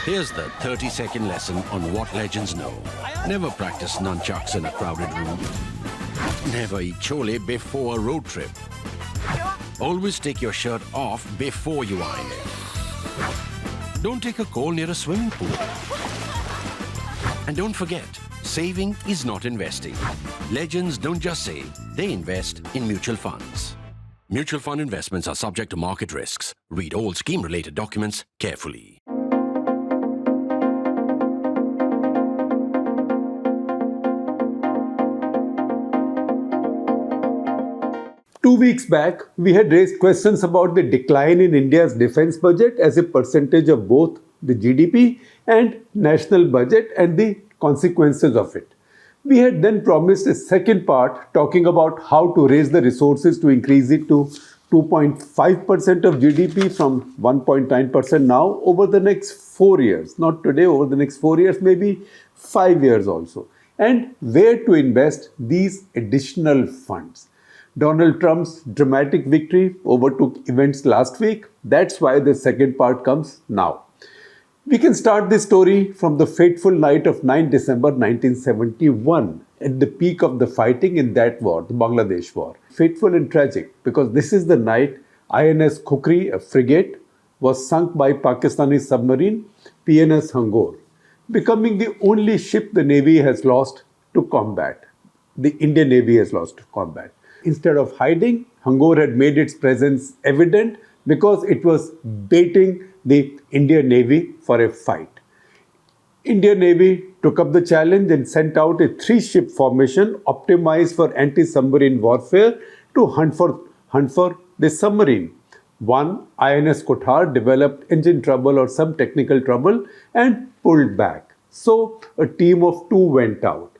Here's the 30-second lesson on what legends know. Never practice nunchucks in a crowded room. Never eat chole before a road trip. Always take your shirt off before you iron it. Don't take a call near a swimming pool. And don't forget, saving is not investing. Legends don't just save, they invest in mutual funds. Mutual fund investments are subject to market risks. Read all scheme-related documents carefully. Two weeks back, we had raised questions about the decline in India's defense budget as a percentage of both the GDP and national budget and the consequences of it. We had then promised a second part talking about how to raise the resources to increase it to 2.5% of GDP from 1.9% now over the next 4 years. Not today, over the next 4 years, maybe 5 years also. And where to invest these additional funds. Donald Trump's dramatic victory overtook events last week. That's why the second part comes now. We can start this story from the fateful night of 9 December 1971, at the peak of the fighting in that war, the Bangladesh War. Fateful and tragic because this is the night INS Khukri, a frigate, was sunk by Pakistani submarine PNS Hangor, becoming the only ship the Navy has lost to combat. The Indian Navy has lost to combat. Instead of hiding, Hangor had made its presence evident because it was baiting the Indian Navy for a fight. Indian Navy took up the challenge and sent out a 3-ship formation optimized for anti-submarine warfare to hunt for the submarine. One, INS Kothar, developed engine trouble or some technical trouble and pulled back. So a team of 2 went out.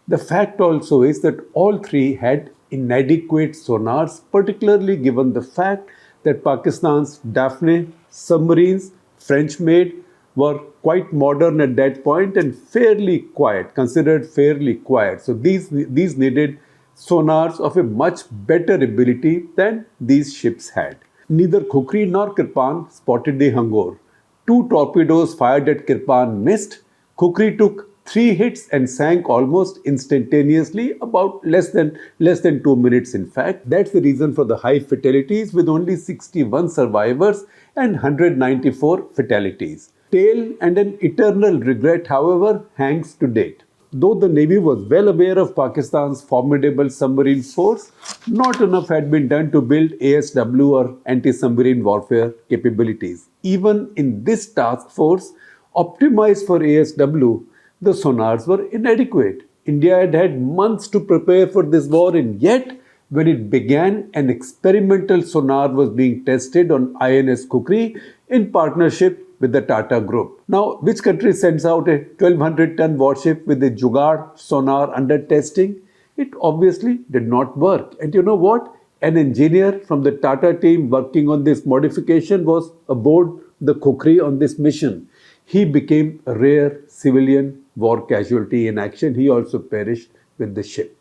The fact also is that all 3 had inadequate sonars, particularly given the fact that Pakistan's Daphne submarines, French-made, were quite modern at that point and fairly quiet, considered fairly quiet. So these needed sonars of a much better ability than these ships had. Neither Khukri nor Kirpan spotted the Hangor. 2 torpedoes fired at Kirpan missed. Khukri took 3 hits and sank almost instantaneously, about less than 2 minutes in fact. That's the reason for the high fatalities, with only 61 survivors and 194 fatalities. Tale and an eternal regret, however, hangs to date. Though the Navy was well aware of Pakistan's formidable submarine force, not enough had been done to build ASW or anti-submarine warfare capabilities. Even in this task force, optimized for ASW, the sonars were inadequate. India had had months to prepare for this war, and yet, when it began, an experimental sonar was being tested on INS Khukri in partnership with the Tata Group. Now, which country sends out a 1200-ton warship with a Jugaad sonar under testing? It obviously did not work. And you know what? An engineer from the Tata team working on this modification was aboard the Khukri on this mission. He became a rare civilian war casualty in action. He also perished with the ship.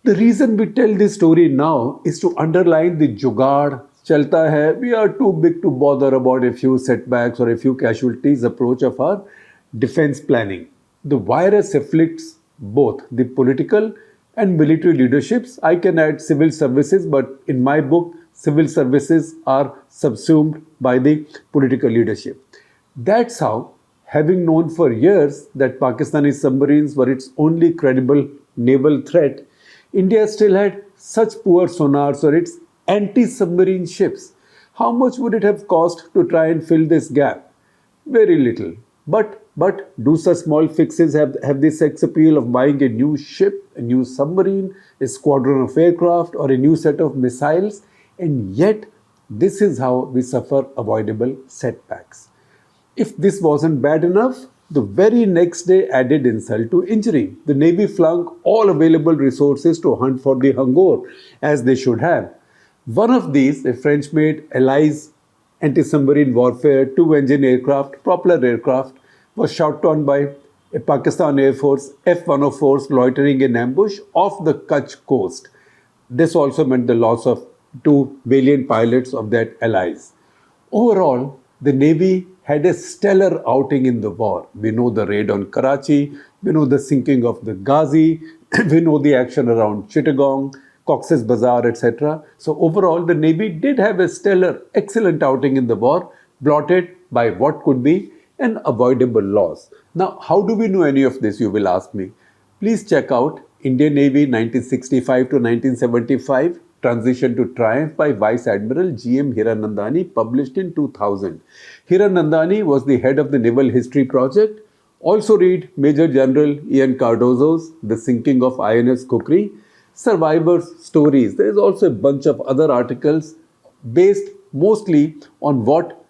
The reason we tell this story now is to underline the Jugaad, chalta hai, we are too big to bother about a few setbacks or a few casualties approach of our defense planning. The virus afflicts both the political and military leaderships. I can add civil services, but in my book, civil services are subsumed by the political leadership. That's how, having known for years that Pakistani submarines were its only credible naval threat, India still had such poor sonars for its anti-submarine ships. How much would it have cost to try and fill this gap? Very little. But do such small fixes have the sex appeal of buying a new ship, a new submarine, a squadron of aircraft, or a new set of missiles? And yet, this is how we suffer avoidable setbacks. If this wasn't bad enough, the very next day added insult to injury. The Navy flung all available resources to hunt for the Hangor, as they should have. One of these, a French-made Allies anti-submarine warfare 2-engine aircraft, propeller aircraft, was shot down by a Pakistan Air Force F-104s loitering in ambush off the Kutch coast. This also meant the loss of 2 valiant pilots of that Allies. Overall, the Navy had a stellar outing in the war. We know the raid on Karachi, we know the sinking of the Ghazi, we know the action around Chittagong, Cox's Bazar, etc. So overall, the Navy did have a stellar, excellent outing in the war, blotted by what could be an avoidable loss. Now, how do we know any of this, you will ask me? Please check out Indian Navy 1965 to 1975, Transition to Triumph by Vice Admiral G.M. Hiranandani, published in 2000. Hiranandani was the head of the Naval History Project. Also read Major General Ian Cardozo's The Sinking of INS Khukri, Survivors' Stories. There is also a bunch of other articles based mostly on what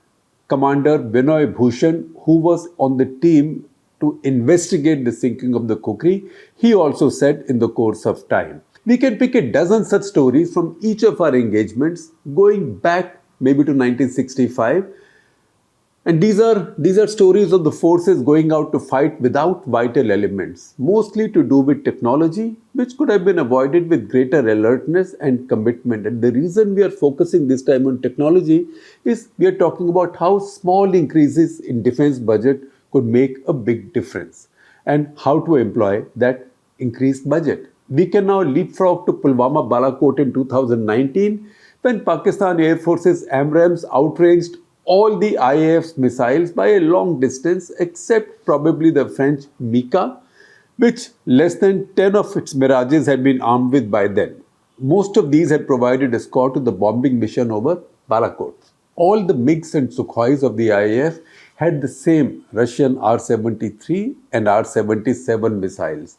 Commander Binoy Bhushan, who was on the team to investigate the sinking of the Khukri, he also said in the course of time. We can pick a dozen such stories from each of our engagements going back maybe to 1965. And these are stories of the forces going out to fight without vital elements, mostly to do with technology, which could have been avoided with greater alertness and commitment. And the reason we are focusing this time on technology is we are talking about how small increases in defense budget could make a big difference and how to employ that increased budget. We can now leapfrog to Pulwama-Balakot in 2019 when Pakistan Air Force's AMRAAMs outranged all the IAF's missiles by a long distance except probably the French Mika, which less than 10 of its Mirages had been armed with by then. Most of these had provided escort to the bombing mission over Balakot. All the MiGs and Sukhois of the IAF had the same Russian R-73 and R-77 missiles.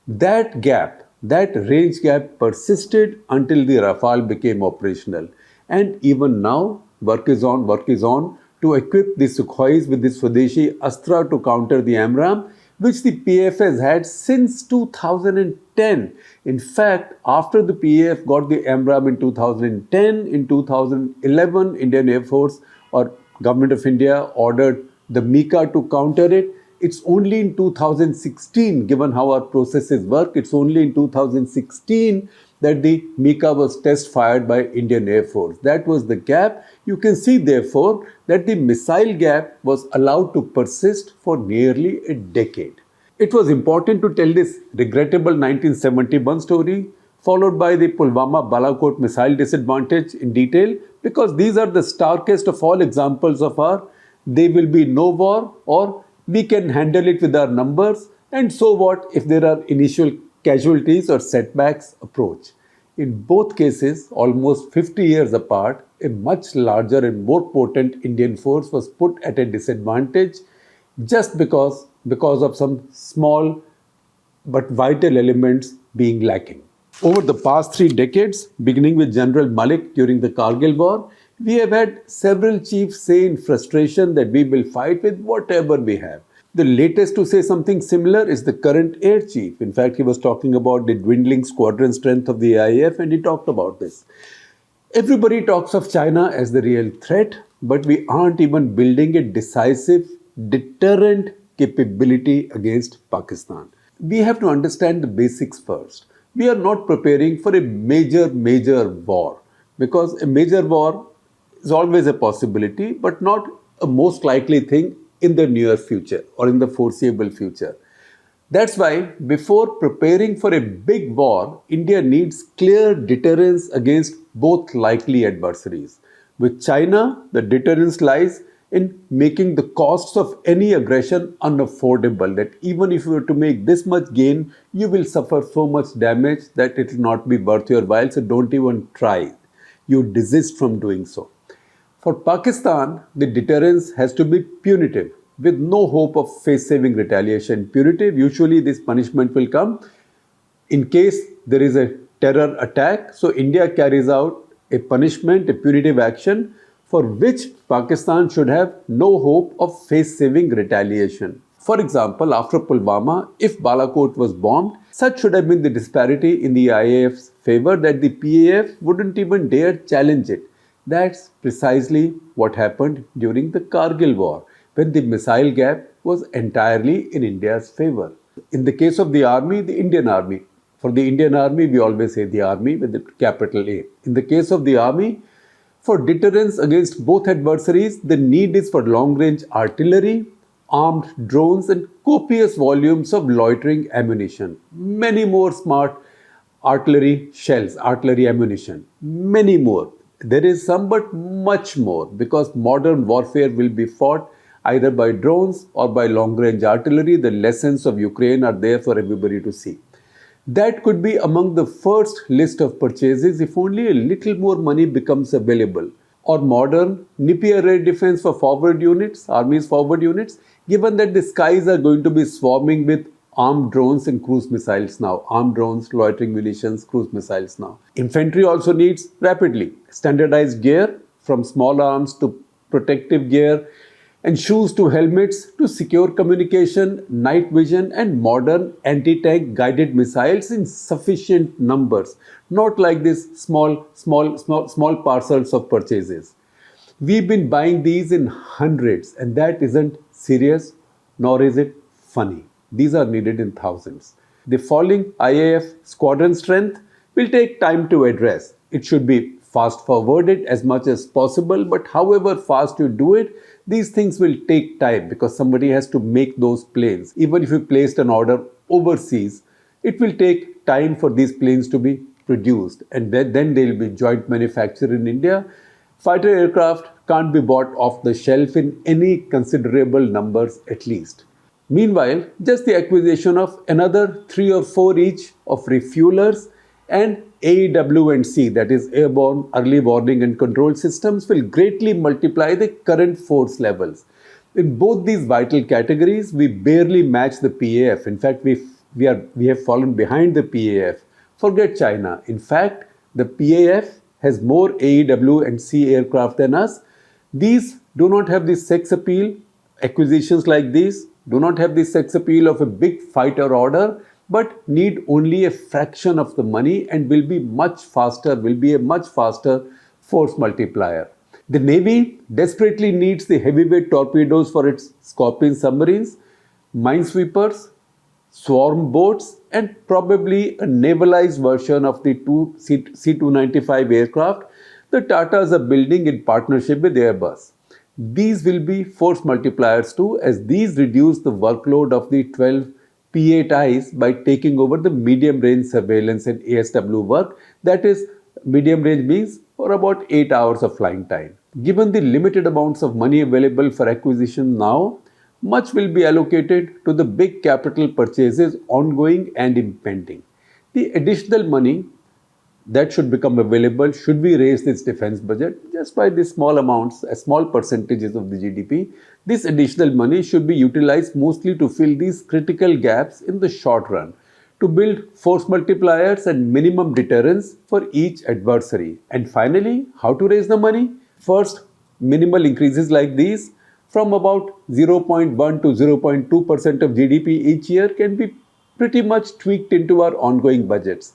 That gap, that range gap persisted until the Rafale became operational. And even now, work is on to equip the Sukhois with the Swadeshi Astra to counter the AMRAAM, which the PAF has had since 2010. In fact, after the PAF got the AMRAAM in 2010, in 2011, Indian Air Force or Government of India ordered the Mika to counter it. It's only in 2016, given how our processes work, it's only in 2016 that the Mika was test fired by Indian Air Force. That was the gap. You can see, therefore, that the missile gap was allowed to persist for nearly a decade. It was important to tell this regrettable 1971 story, followed by the Pulwama-Balakot missile disadvantage in detail, because these are the starkest of all examples of our "there will be no war" or "we can handle it with our numbers, and so what if there are initial casualties or setbacks" approach. In both cases, almost 50 years apart, a much larger and more potent Indian force was put at a disadvantage just because of some small but vital elements being lacking. Over the past 3 decades, beginning with General Malik during the Kargil War, we have had several chiefs say in frustration that we will fight with whatever we have. The latest to say something similar is the current Air Chief. In fact, he was talking about the dwindling squadron strength of the IAF and he talked about this. Everybody talks of China as the real threat, but we aren't even building a decisive deterrent capability against Pakistan. We have to understand the basics first. We are not preparing for a major war, because a major war is always a possibility, but not a most likely thing in the near future or in the foreseeable future. That's why before preparing for a big war, India needs clear deterrence against both likely adversaries. With China, the deterrence lies in making the costs of any aggression unaffordable, that even if you were to make this much gain, you will suffer so much damage that it will not be worth your while, so don't even try. You desist from doing so. For Pakistan, the deterrence has to be punitive, with no hope of face-saving retaliation. Punitive, usually this punishment will come in case there is a terror attack. So India carries out a punishment, a punitive action, for which Pakistan should have no hope of face-saving retaliation. For example, after Pulwama, if Balakot was bombed, such should have been the disparity in the IAF's favor that the PAF wouldn't even dare challenge it. That's precisely what happened during the Kargil War, when the missile gap was entirely in India's favor. In the case of the army, the Indian army. For the Indian army, we always say the army with the capital A. In the case of the army, For deterrence against both adversaries, the need is for long-range artillery, armed drones and copious volumes of loitering ammunition. Many more smart artillery shells, artillery ammunition. Many more. There is some but much more because modern warfare will be fought either by drones or by long-range artillery. The lessons of Ukraine are there for everybody to see. That could be among the first list of purchases if only a little more money becomes available. Or modern, nippier air defense for forward units, army's forward units, given that the skies are going to be swarming with armed drones and cruise missiles now. Armed drones, loitering munitions, cruise missiles now. Infantry also needs rapidly standardized gear from small arms to protective gear and shoes to helmets to secure communication, night vision and modern anti-tank guided missiles in sufficient numbers. Not like this small parcels of purchases. We've been buying these in hundreds and that isn't serious nor is it funny. These are needed in thousands. The falling IAF squadron strength will take time to address. It should be fast forwarded as much as possible, but however fast you do it, these things will take time because somebody has to make those planes. Even if you placed an order overseas, it will take time for these planes to be produced and then they will be joint manufactured in India. Fighter aircraft can't be bought off the shelf in any considerable numbers at least. Meanwhile, just the acquisition of another 3 or 4 each of refuelers and AEW&C, that is Airborne Early Warning and Control Systems, will greatly multiply the current force levels. In both these vital categories, we barely match the PAF. In fact, we have fallen behind the PAF. Forget China. In fact, the PAF has more AEW&C aircraft than us. These do not have the sex appeal. Acquisitions like these do not have the sex appeal of a big fighter order, but need only a fraction of the money and will be a much faster force multiplier. The Navy desperately needs the heavyweight torpedoes for its Scorpion submarines, minesweepers, swarm boats, and probably a navalized version of the C-295 aircraft the Tatas are building in partnership with Airbus. These will be force multipliers too, as these reduce the workload of the 12 P-8Is by taking over the medium range surveillance and ASW work. That is, medium range means for about 8 hours of flying time. Given the limited amounts of money available for acquisition now, much will be allocated to the big capital purchases ongoing and impending. The additional money that should become available should we raise this defense budget just by the small amounts, small percentages of the GDP. This additional money should be utilized mostly to fill these critical gaps in the short run, to build force multipliers and minimum deterrence for each adversary. And finally, how to raise the money? First, minimal increases like these from about 0.1 to 0.2% of GDP each year can be pretty much tweaked into our ongoing budgets.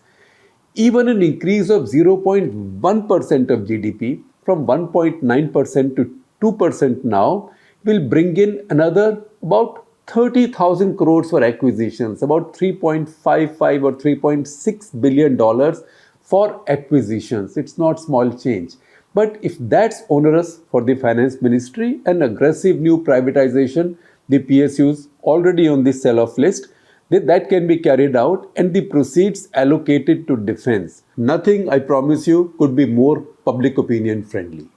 Even an increase of 0.1% of GDP from 1.9% to 2% now will bring in another about 30,000 crores for acquisitions, about 3.55 or 3.6 billion dollars for acquisitions. It's not small change. But if that's onerous for the finance ministry, an aggressive new privatization, the PSUs already on the sell-off list, that can be carried out and the proceeds allocated to defense. Nothing, I promise you, could be more public opinion friendly.